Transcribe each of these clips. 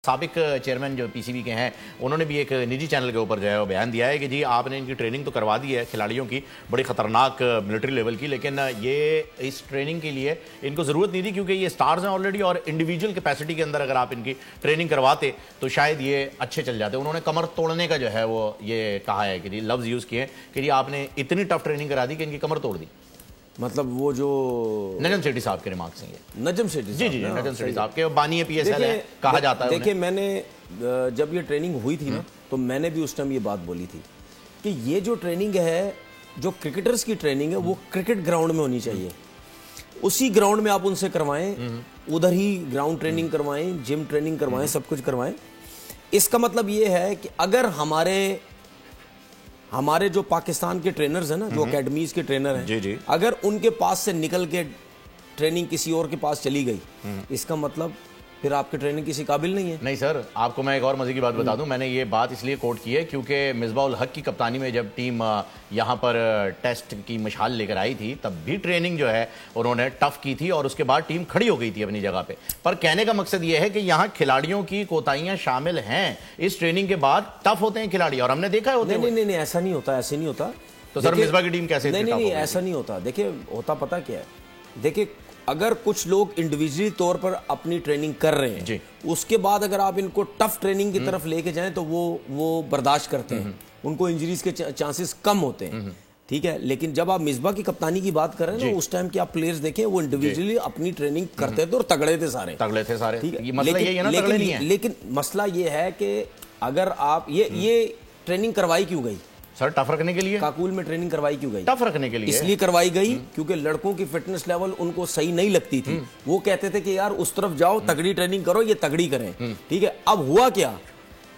साबिक चेयरमैन जो पीसीबी के हैं उन्होंने भी एक निजी चैनल के ऊपर जो है वो बयान दिया है कि जी आपने इनकी ट्रेनिंग तो करवा दी है खिलाड़ियों की बड़ी ख़तरनाक मिलिट्री लेवल की, लेकिन ये इस ट्रेनिंग के लिए इनको ज़रूरत नहीं थी क्योंकि ये स्टार्स हैं ऑलरेडी और इंडिविजुअल कैपेसिटी के अंदर अगर आप इनकी ट्रेनिंग करवाते तो शायद ये अच्छे चल जाते। उन्होंने कमर तोड़ने का जो है वो ये कहा है कि जी लफ्ज़ यूज़ किए कि जी आपने इतनी टफ ट्रेनिंग करा दी कि इनकी कमर तोड़ दी। मतलब वो जो नजम सेठी साहब के रिमार्क्स हैं ये। नजम सेठी जी जी नजम सेठी साहब के बानी पीएसएल है कहा जाता है। देखिए मैंने जब ये ट्रेनिंग हुई थी ना तो मैंने भी उस टाइम ये बात बोली थी कि ये जो ट्रेनिंग है जो क्रिकेटर्स की ट्रेनिंग है वो क्रिकेट ग्राउंड में होनी चाहिए, उसी ग्राउंड में आप उनसे करवाएं, उधर ही ग्राउंड ट्रेनिंग करवाएं, जिम ट्रेनिंग करवाएं, सब कुछ करवाएं। इसका मतलब ये है कि अगर हमारे जो पाकिस्तान के ट्रेनर्स हैं ना, जो एकेडमीज के ट्रेनर हैं, जी। अगर उनके पास से निकल के ट्रेनिंग किसी और के पास चली गई, इसका मतलब फिर आपकी ट्रेनिंग किसी काबिल नहीं है। नहीं सर, आपको मैं एक और मजे की बात बता दूं, मैंने ये बात इसलिए कोट की है क्योंकि मिसबाउल हक की कप्तानी में जब टीम यहाँ पर टेस्ट की मशाल लेकर आई थी तब भी ट्रेनिंग जो है उन्होंने टफ की थी और उसके बाद टीम खड़ी हो गई थी अपनी जगह पे। पर कहने का मकसद ये है कि यहाँ खिलाड़ियों की कोताहियां शामिल हैं, इस ट्रेनिंग के बाद टफ होते हैं खिलाड़ी और हमने देखा है। नहीं ऐसा नहीं होता, ऐसे नहीं होता। तो सर मिसबा की टीम कैसे? नहीं ऐसा नहीं होता। देखिए होता पता क्या है, देखिए अगर कुछ लोग इंडिविजुअली तौर पर अपनी ट्रेनिंग कर रहे हैं उसके बाद अगर आप इनको टफ ट्रेनिंग की तरफ लेके जाएं तो वो बर्दाश्त करते हैं, उनको इंजरीज के चांसेस कम होते हैं, ठीक है। लेकिन जब आप मिसबा की कप्तानी की बात कर रहे हैं ना, उस टाइम की आप प्लेयर्स देखें वो इंडिविजुअली अपनी ट्रेनिंग करते थे और तगड़े थे सारे, ठीक है। लेकिन मसला ये है कि अगर आप ये ट्रेनिंग करवाई क्यों गई सर? टफ रखने के लिए। काकुल में ट्रेनिंग करवाई क्यों गई? टफ रखने के लिए इसलिए करवाई गई क्योंकि लड़कों की फिटनेस लेवल उनको सही नहीं लगती थी। वो कहते थे कि यार उस तरफ जाओ, तगड़ी ट्रेनिंग करो, ये तगड़ी करें, ठीक है। अब हुआ क्या,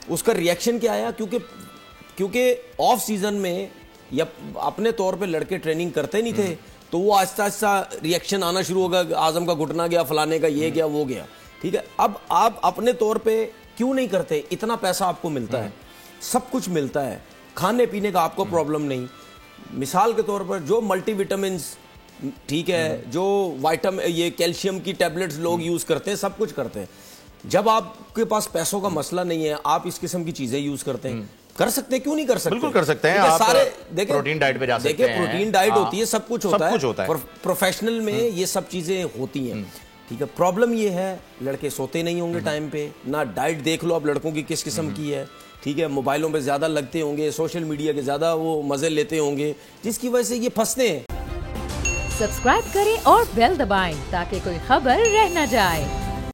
उसका रिएक्शन क्या आया? क्योंकि ऑफ सीजन में या अपने तौर पे लड़के ट्रेनिंग करते नहीं थे तो वो आहिस्ता आहिस्ता रिएक्शन आना शुरू होगा, आजम का घुटना गया, फलाने का ये गया, वो गया, ठीक है। अब आप अपने तौर पे क्यों नहीं करते? इतना पैसा आपको मिलता है, सब कुछ मिलता है, खाने पीने का आपको प्रॉब्लम नहीं। मिसाल के तौर पर जो मल्टीविटामिन्स, ठीक है, जो ये कैल्शियम की टैबलेट्स लोग यूज करते हैं, सब कुछ करते हैं। जब आपके पास पैसों का मसला नहीं है, आप इस किस्म की चीजें यूज करते हैं, कर सकते हैं, क्यों नहीं कर सकते? बिल्कुल कर सकते हैं। आप सारे देखिए प्रोटीन डाइट पे जा सकते हैं। देखिए प्रोटीन डाइट होती है, सब कुछ होता है। प्रोफेशनल में ये सब चीजें होती हैं, ठीक है। प्रॉब्लम ये है लड़के सोते नहीं होंगे टाइम पे, ना डाइट देख लो आप लड़कों की किस किस्म की है, ठीक है। मोबाइलों पे ज्यादा लगते होंगे, सोशल मीडिया के ज्यादा वो मजे लेते होंगे, जिसकी वजह से ये फंसते हैं। सब्सक्राइब करें और बेल दबाएं ताकि कोई खबर रह न जाए।